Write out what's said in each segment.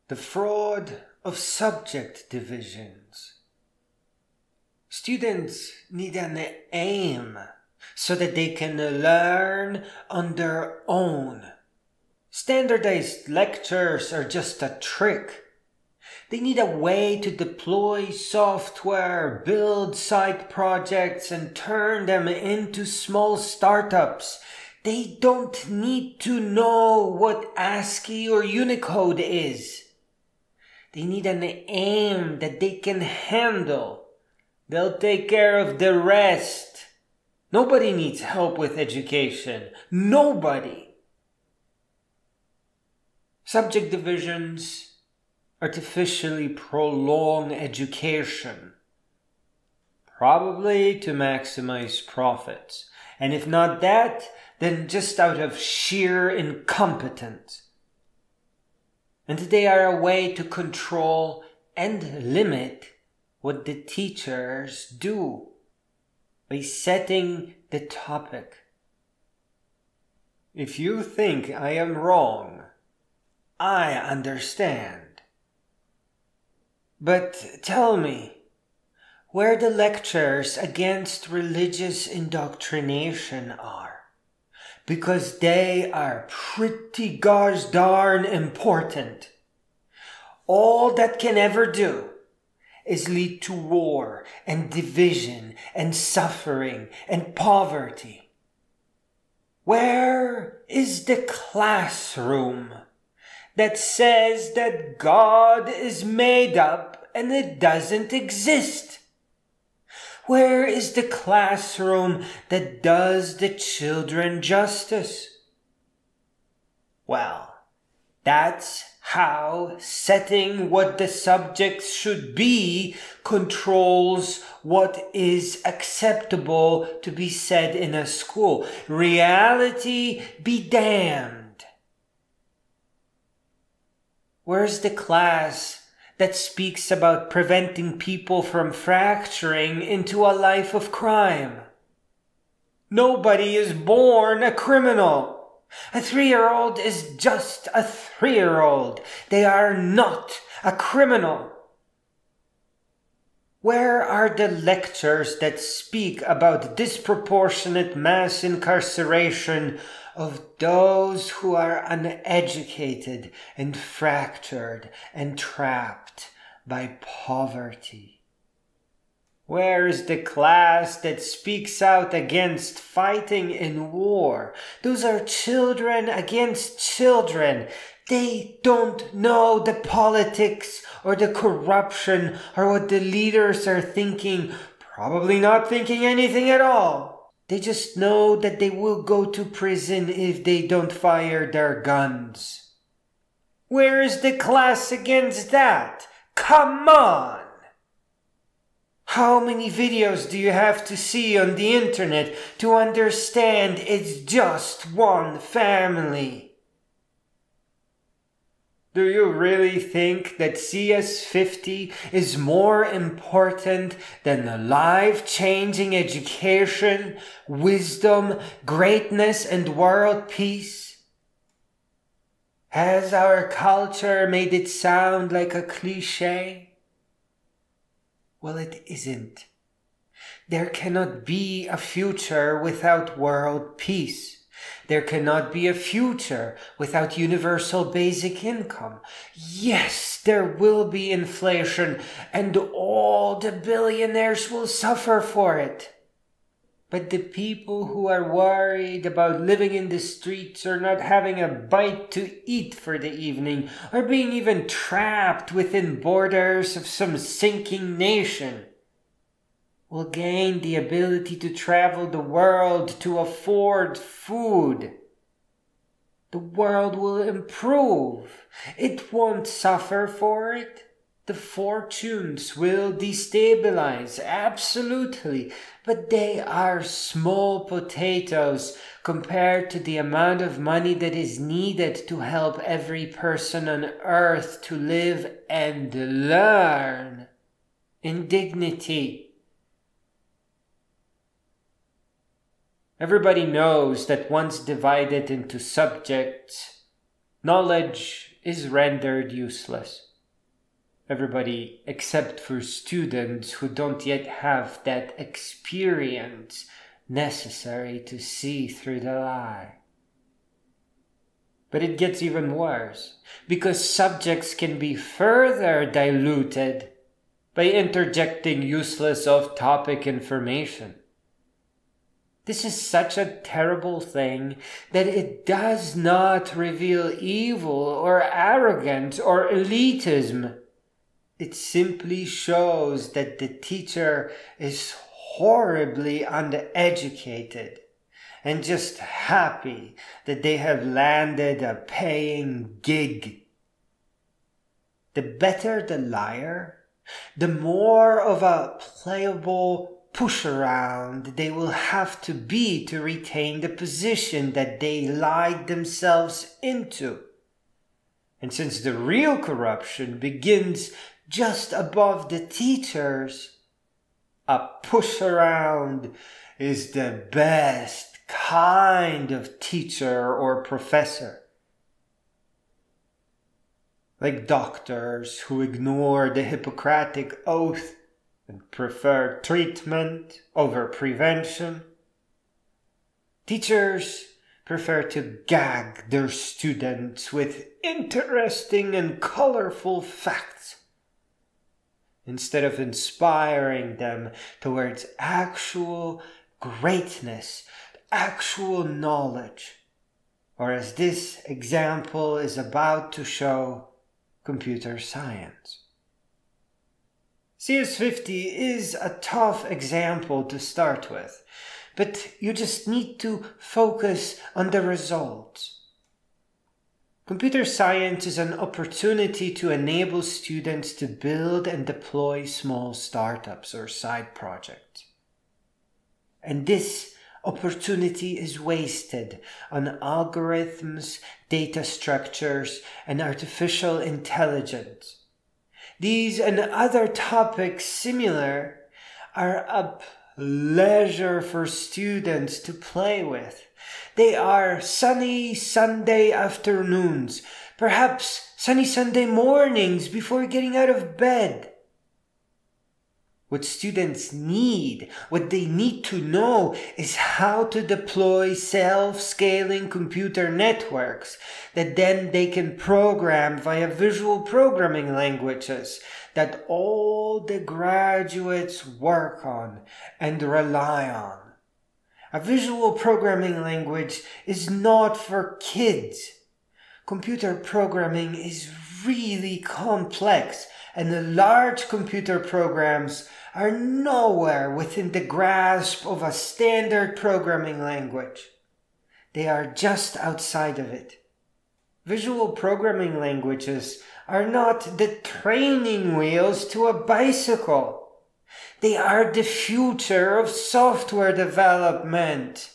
The fraud of subject divisions. Students need an aim so that they can learn on their own. Standardized lectures are just a trick. They need a way to deploy software, build side projects, and turn them into small startups. They don't need to know what ASCII or Unicode is. They need an aim that they can handle. They'll take care of the rest. Nobody needs help with education. Nobody. Subject divisions artificially prolong education, probably to maximize profits. And if not that, then just out of sheer incompetence. And they are a way to control and limit what the teachers do by setting the topic. If you think I am wrong, I understand. But tell me, where the lectures against religious indoctrination are, because they are pretty gosh darn important. All that can ever do is lead to war and division and suffering and poverty. Where is the classroom that says that God is made up and it doesn't exist? Where is the classroom that does the children justice? Well, that's how setting what the subjects should be controls what is acceptable to be said in a school. Reality be damned. Where's the class that speaks about preventing people from fracturing into a life of crime? Nobody is born a criminal. A 3-year-old is just a 3-year-old. They are not a criminal. Where are the lectures that speak about disproportionate mass incarceration of those who are uneducated and fractured and trapped by poverty? Where is the class that speaks out against fighting in war? Those are children against children. They don't know the politics or the corruption or what the leaders are thinking, probably not thinking anything at all. They just know that they will go to prison if they don't fire their guns. Where is the class against that? Come on! How many videos do you have to see on the internet to understand it's just one family? Do you really think that CS50 is more important than life-changing education, wisdom, greatness, and world peace? Has our culture made it sound like a cliché? Well, it isn't. There cannot be a future without world peace. There cannot be a future without universal basic income. Yes, there will be inflation, and all the billionaires will suffer for it. But the people who are worried about living in the streets or not having a bite to eat for the evening, or being even trapped within borders of some sinking nation, will gain the ability to travel the world to afford food. The world will improve. It won't suffer for it. The fortunes will destabilize, absolutely, but they are small potatoes compared to the amount of money that is needed to help every person on earth to live and learn in dignity. Everybody knows that once divided into subjects, knowledge is rendered useless. Everybody except for students who don't yet have that experience necessary to see through the lie. But it gets even worse, because subjects can be further diluted by interjecting useless off-topic information. This is such a terrible thing that it does not reveal evil or arrogance or elitism. It simply shows that the teacher is horribly uneducated and just happy that they have landed a paying gig. The better the liar, the more of a playable push-around they will have to be to retain the position that they lied themselves into. And since the real corruption begins just above the teachers, a push-around is the best kind of teacher or professor. Like doctors who ignore the Hippocratic oath and prefer treatment over prevention, teachers prefer to gag their students with interesting and colorful facts instead of inspiring them towards actual greatness, actual knowledge, or as this example is about to show, computer science. CS50 is a tough example to start with, but you just need to focus on the results. Computer science is an opportunity to enable students to build and deploy small startups or side projects. And this opportunity is wasted on algorithms, data structures, and artificial intelligence. These and other topics similar are a pleasure for students to play with. They are sunny Sunday afternoons, perhaps sunny Sunday mornings before getting out of bed. What students need, what they need to know, is how to deploy self-scaling computer networks that then they can program via visual programming languages that all the graduates work on and rely on. A visual programming language is not for kids. Computer programming is really complex, and the large computer programs are nowhere within the grasp of a standard programming language. They are just outside of it. Visual programming languages are not the training wheels to a bicycle. They are the future of software development.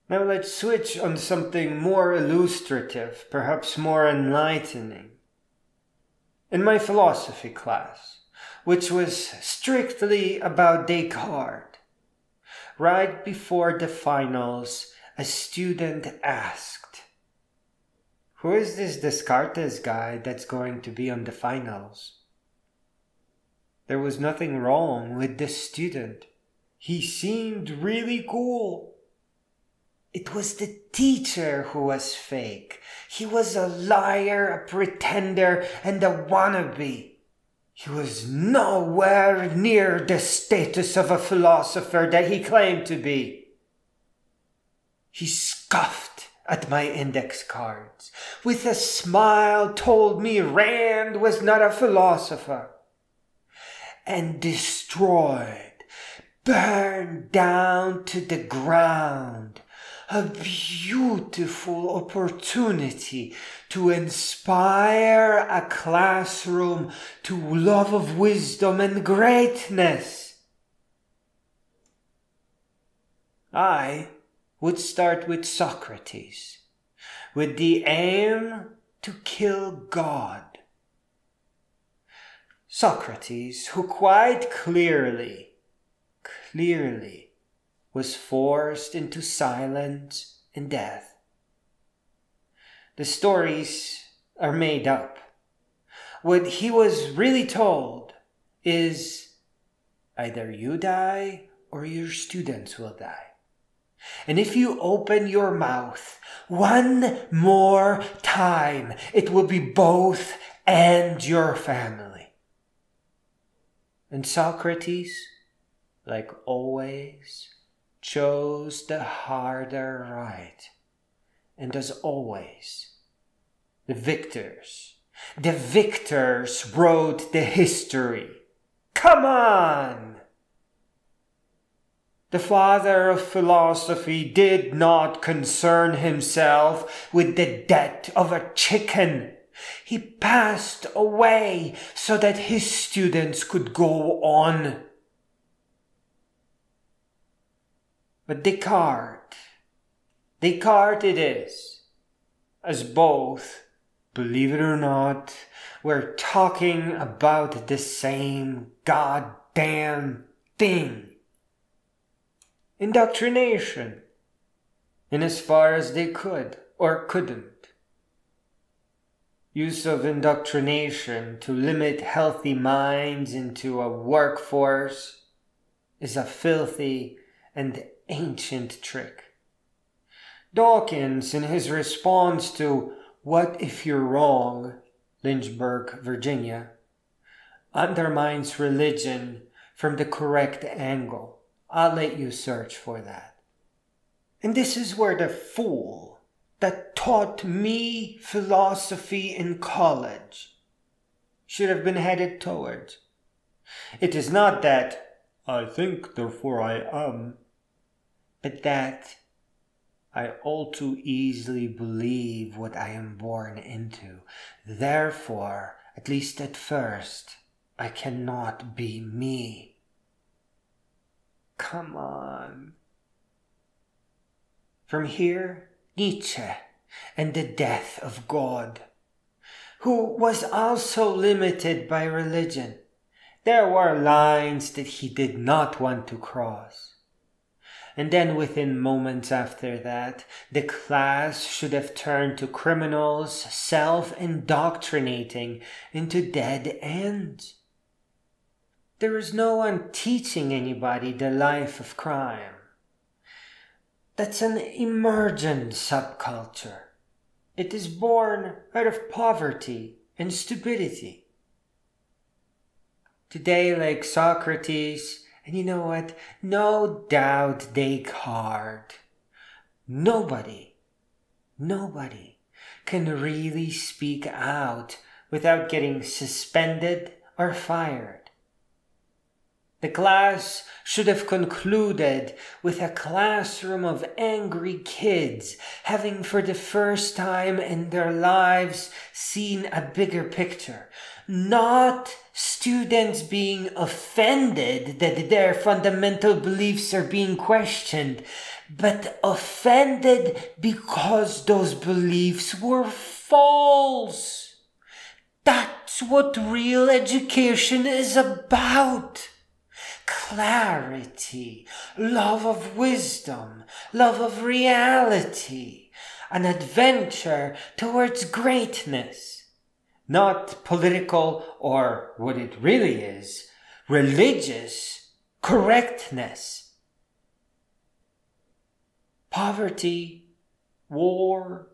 Now let's switch on something more illustrative, perhaps more enlightening. In my philosophy class, which was strictly about Descartes, right before the finals, a student asked, "Who is this Descartes guy that's going to be on the finals?" There was nothing wrong with this student. He seemed really cool. It was the teacher who was fake. He was a liar, a pretender, and a wannabe. He was nowhere near the status of a philosopher that he claimed to be. He scoffed at my index cards. With a smile told me Rand was not a philosopher. And destroyed, burned down to the ground, a beautiful opportunity to inspire a classroom to love of wisdom and greatness. I would start with Socrates, with the aim to kill God. Socrates, who quite clearly was forced into silence and death. The stories are made up. What he was really told is either you die or your students will die. And if you open your mouth one more time, it will be both and your family. And Socrates, like always, chose the harder right. And as always, the victors wrote the history. Come on! The father of philosophy did not concern himself with the death of a chicken. He passed away so that his students could go on. But Descartes it is, as both, believe it or not, we're talking about the same goddamn thing. Indoctrination, in as far as they could or couldn't. Use of indoctrination to limit healthy minds into a workforce is a filthy and ancient trick. Dawkins, in his response to What If You're Wrong, Lynchburg, Virginia, undermines religion from the correct angle. I'll let you search for that. And this is where the fool that taught me philosophy in college should have been headed towards. It is not that I think, therefore I am, but that I all too easily believe what I am born into. Therefore, at least at first, I cannot be me. Come on. From here, Nietzsche and the death of God, who was also limited by religion. There were lines that he did not want to cross. And then within moments after that, the class should have turned to criminals self-indoctrinating into dead ends. There is no one teaching anybody the life of crime. That's an emergent subculture. It is born out of poverty and stupidity. Today, like Socrates, and you know what? No doubt Descartes. Nobody can really speak out without getting suspended or fired. The class should have concluded with a classroom of angry kids having for the first time in their lives seen a bigger picture. Not students being offended that their fundamental beliefs are being questioned, but offended because those beliefs were false. That's what real education is about. Clarity, love of wisdom, love of reality, an adventure towards greatness. Not political or what it really is, religious correctness. Poverty, war,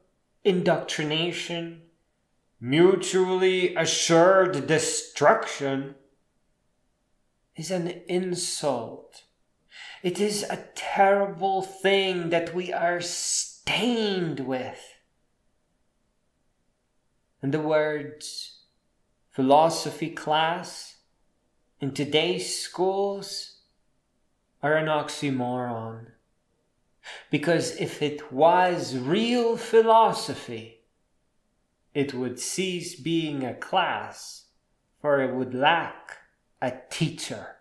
indoctrination, mutually assured destruction is an insult. It is a terrible thing that we are stained with. And the words philosophy class in today's schools are an oxymoron. Because if it was real philosophy, it would cease being a class, for it would lack a teacher.